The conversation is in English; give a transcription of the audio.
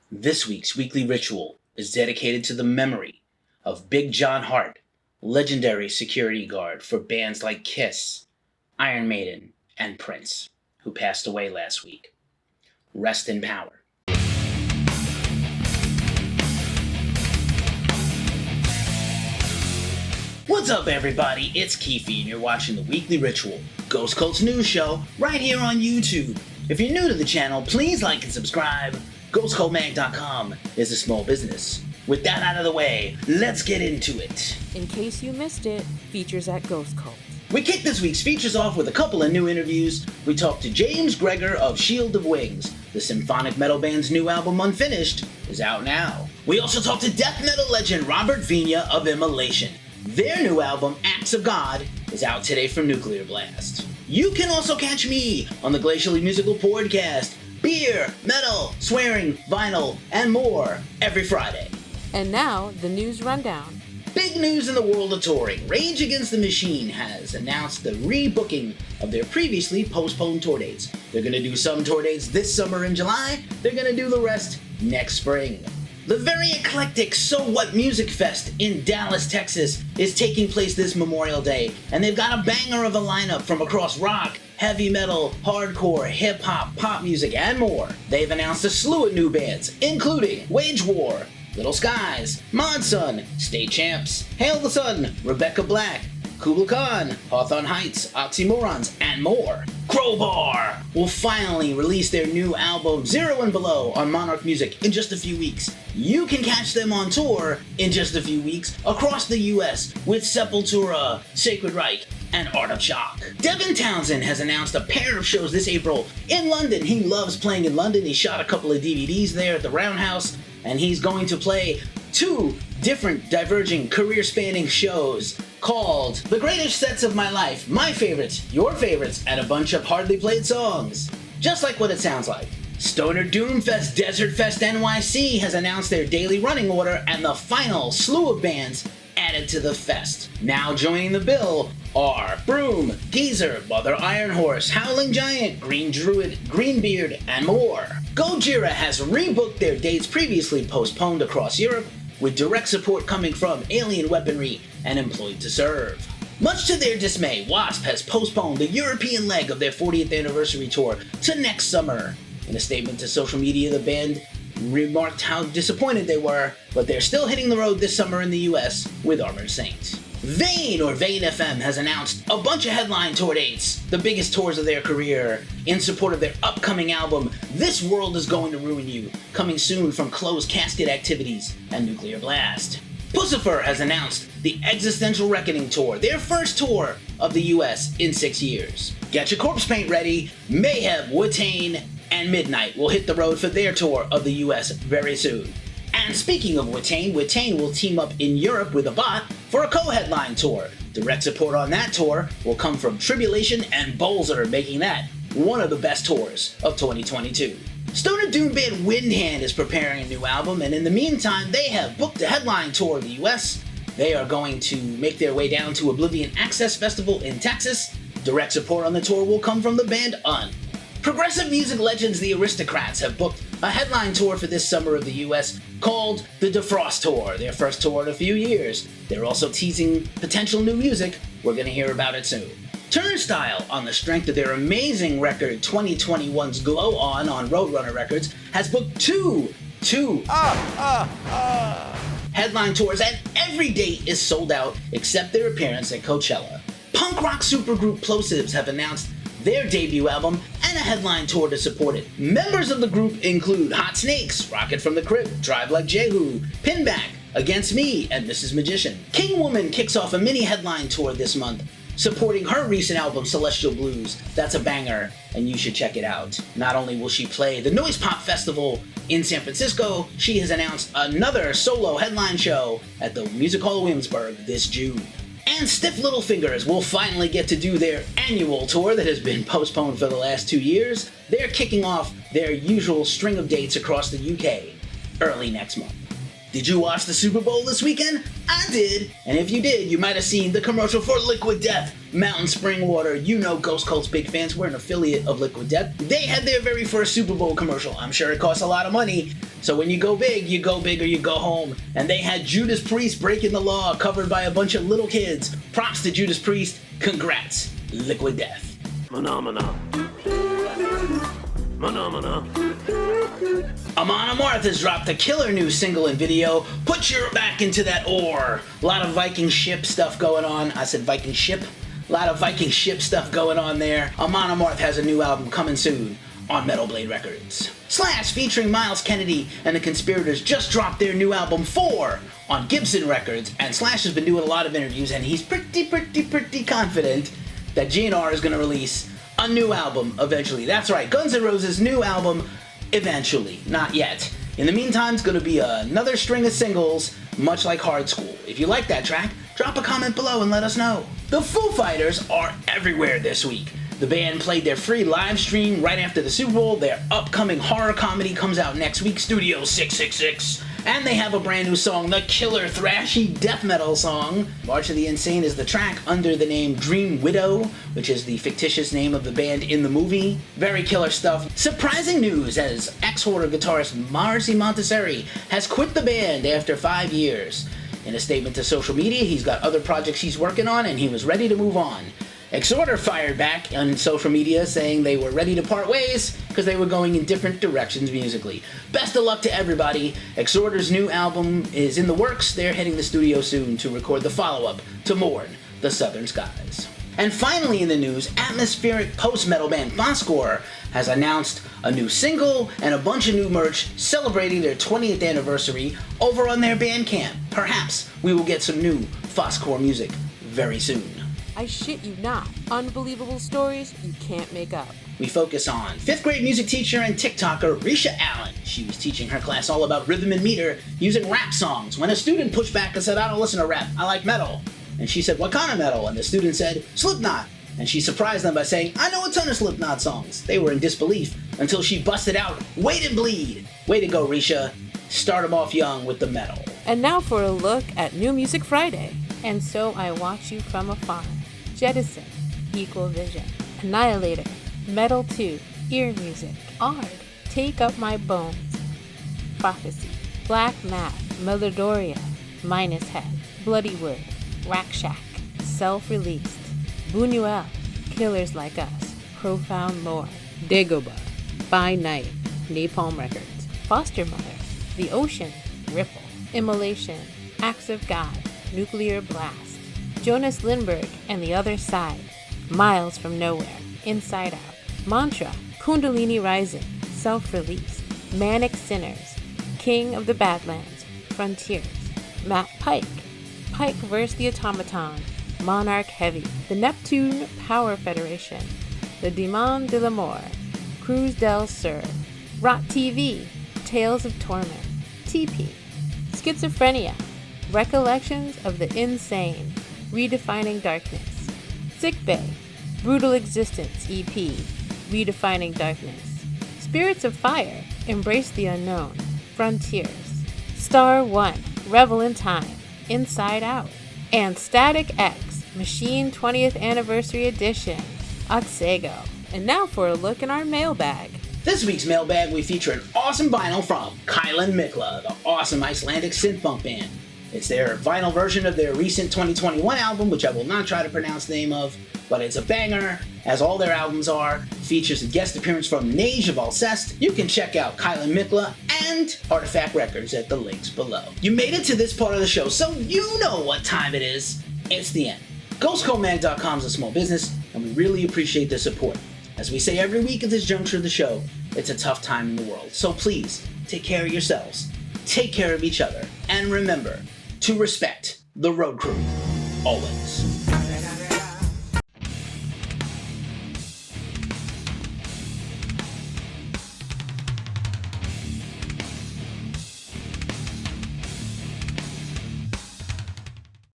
This week's weekly ritual is dedicated to the memory of Big John Harte, legendary security guard for bands like Kiss, Iron Maiden, and Prince, who passed away last week. Rest in power. What's up, everybody? It's Keefe, and you're watching the Weekly Ritual, Ghost Cult's news show, right here on YouTube. If you're new to the channel, please like and subscribe. GhostCultMag.com is a small business. With that out of the way, let's get into it. In case you missed it, features at Ghost Cult. We kick this week's features off with a couple of new interviews. We talked to James Gregor of Shield of Wings. The symphonic metal band's new album, Unfinished, is out now. We also talked to death metal legend Robert Vigna of Immolation. Their new album, Acts of God, is out today from Nuclear Blast. You can also catch me on the Glacially musical podcast, beer, metal, swearing, vinyl, and more every Friday. And now, the news rundown. Big news in the world of touring. Rage Against the Machine has announced the rebooking of their previously postponed tour dates. They're going to do some tour dates this summer in July. They're going to do the rest next spring. The very eclectic So What Music Fest in Dallas, Texas is taking place this Memorial Day, and they've got a banger of a lineup from across rock, heavy metal, hardcore, hip-hop, pop music, and more. They've announced a slew of new bands, including Wage War, Little Skies, Monsun, State Champs, Hail the Sun, Rebecca Black, Kubla Khan, Hawthorne Heights, Oxymorons, and more. Crowbar will finally release their new album Zero and Below on Monarch Music in just a few weeks. You can catch them on tour in just a few weeks across the US with Sepultura, Sacred Reich, and Art of Shock. Devin Townsend has announced a pair of shows this April in London. He loves playing in London. He shot a couple of DVDs there at the Roundhouse, and he's going to play two different diverging career-spanning shows called The Greatest Sets of My Life, My Favorites, Your Favorites, and a bunch of hardly played songs. Just like what it sounds like. Stoner Doomfest Desertfest NYC has announced their daily running order and the final slew of bands added to the fest. Now joining the bill are Broom, Geezer, Mother Iron Horse, Howling Giant, Green Druid, Greenbeard, and more. Gojira has rebooked their dates previously postponed across Europe, with direct support coming from Alien Weaponry and Employed to Serve. Much to their dismay, W.A.S.P has postponed the European leg of their 40th anniversary tour to next summer. In a statement to social media, the band remarked how disappointed they were, but they're still hitting the road this summer in the US with Armored Saint. Watain, or Watain FM, has announced a bunch of headline tour dates, the biggest tours of their career, in support of their upcoming album, This World Is Going to Ruin You, coming soon from Closed Casket Activities and Nuclear Blast. Pussifer has announced the Existential Reckoning Tour, their first tour of the US in 6 years. Get your corpse paint ready. Mayhem, Watain, and Midnight will hit the road for their tour of the US very soon. And speaking of Watain, Watain will team up in Europe with Abbath for a co-headline tour. Direct support on that tour will come from Tribulation and Bölzer, making that one of the best tours of 2022. Stoner doom band Windhand is preparing a new album, and in the meantime, they have booked a headline tour of the US. They are going to make their way down to Oblivion Access Festival in Texas. Direct support on the tour will come from the band Un. Progressive music legends the Aristocrats have booked a headline tour for this summer of the US called the Defrost Tour, their first tour in a few years. They're also teasing potential new music. We're going to hear about it soon. Turnstile, on the strength of their amazing record 2021's Glow On Roadrunner Records, has booked two headline tours, and every date is sold out except their appearance at Coachella. Punk rock supergroup Plosives have announced their debut album and a headline tour to support it. Members of the group include Hot Snakes, Rocket from the Crypt, Drive Like Jehu, Pinback, Against Me, and Mrs. Magician. King Woman kicks off a mini headline tour this month, supporting her recent album Celestial Blues. That's a banger, and you should check it out. Not only will she play the Noise Pop Festival in San Francisco, she has announced another solo headline show at the Music Hall of Williamsburg this June. And Stiff Little Fingers will finally get to do their annual tour that has been postponed for the last 2 years. They're kicking off their usual string of dates across the UK early next month. Did you watch the Super Bowl this weekend? I did. And if you did, you might have seen the commercial for Liquid Death. Mountain Spring Water, you know Ghost Cult's big fans. We're an affiliate of Liquid Death. They had their very first Super Bowl commercial. I'm sure it costs a lot of money. So when you go big or you go home. And they had Judas Priest breaking the law covered by a bunch of little kids. Props to Judas Priest. Congrats, Liquid Death. Phenomena. Amon Amarth has dropped a killer new single and video, Put Your Back Into That Ore. A lot of Viking ship stuff going on. I said Viking ship. A lot of Viking ship stuff going on there. Amon Amarth has a new album coming soon on Metal Blade Records. Slash featuring Miles Kennedy and the Conspirators just dropped their new album 4 on Gibson Records, and Slash has been doing a lot of interviews and he's pretty confident that GNR is going to release a new album eventually. That's right, Guns N' Roses' new album eventually, not yet. In the meantime, it's going to be another string of singles, much like Hard School. If you like that track, drop a comment below and let us know. The Foo Fighters are everywhere this week. The band played their free live stream right after the Super Bowl. Their upcoming horror comedy comes out next week, Studio 666. And they have a brand new song, the killer thrashy death metal song. March of the Insane is the track under the name Dream Widow, which is the fictitious name of the band in the movie. Very killer stuff. Surprising news as ex-Horde guitarist Marzi Montazeri has quit the band after 5 years. In a statement to social media, he's got other projects he's working on and he was ready to move on. Exhorder fired back on social media saying they were ready to part ways because they were going in different directions musically. Best of luck to everybody. Exhorder's new album is in the works. They're heading to the studio soon to record the follow-up to Mourn the Southern Skies. And finally in the news, atmospheric post-metal band Foscor has announced a new single and a bunch of new merch celebrating their 20th anniversary over on their Bandcamp. Perhaps we will get some new Foscor music very soon. I shit you not. Unbelievable stories you can't make up. We focus on 5th grade music teacher and TikToker Risha Allen. She was teaching her class all about rhythm and meter using rap songs. When a student pushed back and said, I don't listen to rap, I like metal. And she said, what kind of metal? And the student said, Slipknot. And she surprised them by saying, I know a ton of Slipknot songs. They were in disbelief until she busted out, Wait and Bleed. Way to go, Risha. Start them off young with the metal. And now for a look at New Music Friday. And So I Watch You From Afar. Jettison, Equal Vision, Annihilator, Metal 2, Ear Music, Ard, Take Up My Bones, Prophecy, Black Math, Melodoria, Minus Head, Bloody Word, Rakshak, Self-Released, Buñuel, Killers Like Us, Profound Lore, Dagobah, By Night, Napalm Records, Foster Mother, The Ocean, Ripple, Immolation, Acts of God, Nuclear Blast, Jonas Lindberg and the Other Side, Miles from Nowhere, Inside Out, Mantra, Kundalini Rising, Self-Released, Manic Sinners, King of the Badlands, Frontiers, Matt Pike, Pike vs. the Automaton, Monarch Heavy, the Neptune Power Federation, the Demon de l'Amour, Cruz del Sur, Rot TV, Tales of Torment, TP, Schizophrenia, Recollections of the Insane, Redefining Darkness, Sickbay, Brutal Existence EP, Redefining Darkness, Spirits of Fire, Embrace the Unknown, Frontiers, Star One, Revel in Time, Inside Out, and Static X, Machine 20th Anniversary Edition, Otsego. And now for a look in our mailbag. This week's mailbag, we feature an awesome vinyl from Kælan Mikla, the awesome Icelandic synth-punk band. It's their vinyl version of their recent 2021 album, which I will not try to pronounce the name of, but it's a banger, as all their albums are. Features a guest appearance from Neige of Alceste. You can check out Kælan Mikla and Artifact Records at the links below. You made it to this part of the show, so you know what time it is. It's the end. GhostCodeMag.com is a small business, and we really appreciate the support. As we say every week at this juncture of the show, it's a tough time in the world. So please, take care of yourselves, take care of each other, and remember to respect the road crew, always.